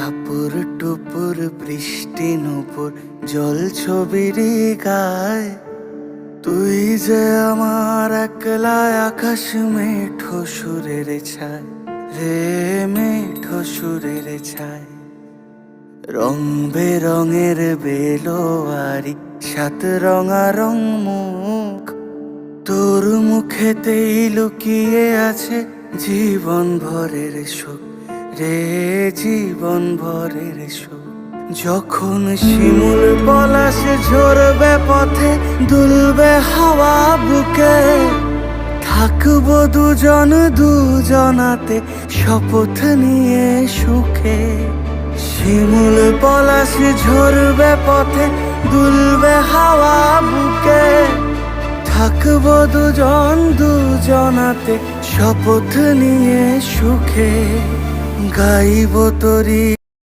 টাপুর টুপুর বৃষ্টি নুপুর জল ছবির গায়, তুই যে আমার একলা আকাশ মেঠো সুরের ছায় রে, মেঠো সুরের ছায়। রং বেরঙের বেলোয়ারি সাত রঙারং মুখ, তোর মুখেতেই লুকিয়ে আছে জীবন ভরের সুখ রে, জীবন ভরের সুখ। যখন শিমুল পলাশ ঝরবে পথে, দুলবে হাওয়া বুকে, থাকবো দুজন দুজনাতে শপথ নিয়ে সুখে। শিমুল পলাশ ঝরবে পথে, দুলবে হাওয়া বুকে, থাকবো দুজন দুজনাতে শপথ নিয়ে সুখে। গাইব তোরি